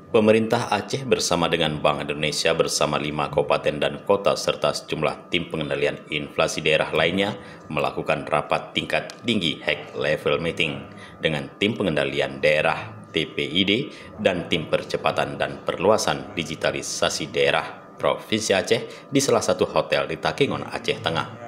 Pemerintah Aceh bersama dengan Bank Indonesia bersama 5 kabupaten dan kota serta sejumlah tim pengendalian inflasi daerah lainnya melakukan rapat tingkat tinggi high level meeting dengan tim pengendalian daerah TPID dan tim percepatan dan perluasan digitalisasi daerah Provinsi Aceh di salah satu hotel di Takengon, Aceh Tengah.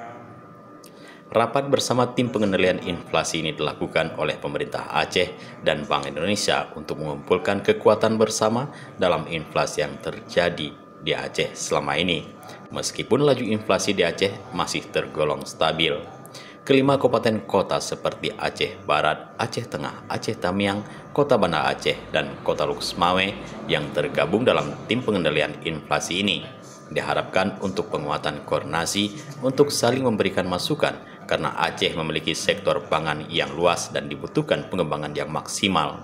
Rapat bersama tim pengendalian inflasi ini dilakukan oleh pemerintah Aceh dan Bank Indonesia untuk mengumpulkan kekuatan bersama dalam inflasi yang terjadi di Aceh selama ini. Meskipun laju inflasi di Aceh masih tergolong stabil. Kelima kabupaten kota seperti Aceh Barat, Aceh Tengah, Aceh Tamiang, Kota Banda Aceh, dan Kota Lux Mawai yang tergabung dalam tim pengendalian inflasi ini diharapkan untuk penguatan koordinasi untuk saling memberikan masukan karena Aceh memiliki sektor pangan yang luas dan dibutuhkan pengembangan yang maksimal.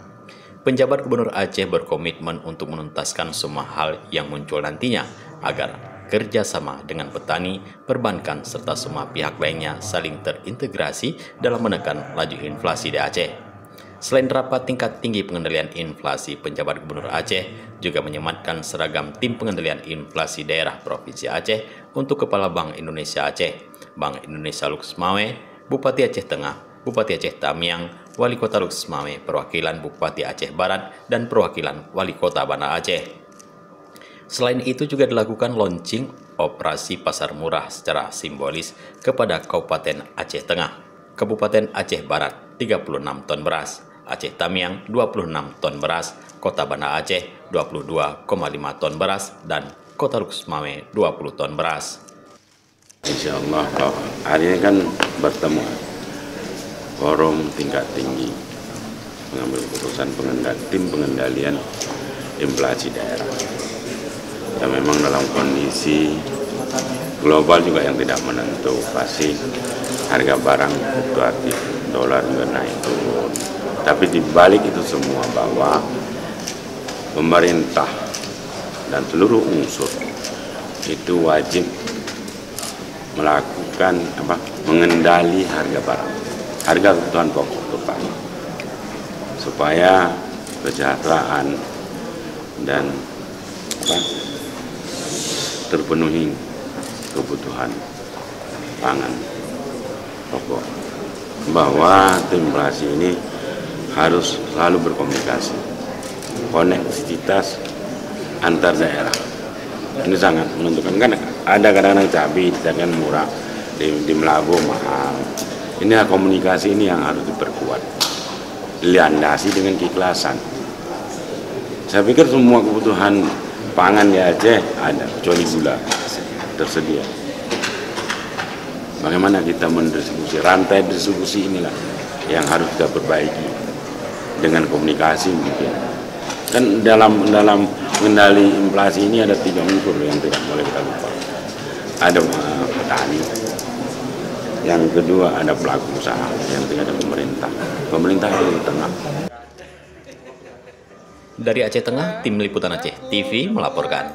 Penjabat Gubernur Aceh berkomitmen untuk menuntaskan semua hal yang muncul nantinya agar kerjasama dengan petani, perbankan, serta semua pihak lainnya saling terintegrasi dalam menekan laju inflasi di Aceh. Selain rapat tingkat tinggi pengendalian inflasi, penjabat Gubernur Aceh juga menyematkan seragam tim pengendalian inflasi daerah Provinsi Aceh untuk Kepala Bank Indonesia Aceh, Bank Indonesia Lux Mawai, Bupati Aceh Tengah, Bupati Aceh Tamiang, Wali Kota Lux Mawai, perwakilan Bupati Aceh Barat, dan perwakilan Wali Kota Banda Aceh. Selain itu juga dilakukan launching operasi pasar murah secara simbolis kepada Kabupaten Aceh Tengah, Kabupaten Aceh Barat 36 ton beras, Aceh Tamiang 26 ton beras, Kota Banda Aceh 22,5 ton beras, dan Kota Lux Mawai 20 ton beras. Insya Allah hari ini kan bertemu forum tingkat tinggi mengambil keputusan tim pengendalian inflasi daerah. Dan memang dalam kondisi global juga yang tidak menentu, pasti harga barang fluktuatif, dolar juga naik turun. Tapi di balik itu semua bahwa pemerintah dan seluruh unsur itu wajib melakukan mengendali harga barang, harga kebutuhan pokok terutama, supaya kesejahteraan dan terpenuhi kebutuhan pangan pokok. Bahwa tim inflasi ini harus selalu berkomunikasi, konektivitas antar daerah. Ini sangat menentukan, kan ada kadang-kadang cabai kan murah, di Melabu mahal. Ini komunikasi ini yang harus diperkuat, dilandasi dengan keikhlasan. Saya pikir semua kebutuhan pangan di Aceh ada, kecuali gula tersedia. Bagaimana kita mendistribusi, rantai distribusi inilah yang harus kita perbaiki dengan komunikasi mungkin. Kan dalam mengendali inflasi ini ada 3 unsur yang tidak boleh kita lupa. Ada petani, yang kedua ada pelaku usaha, yang ketiga ada pemerintah. Pemerintah itu di tengah. Dari Aceh Tengah, Tim Liputan Aceh TV melaporkan.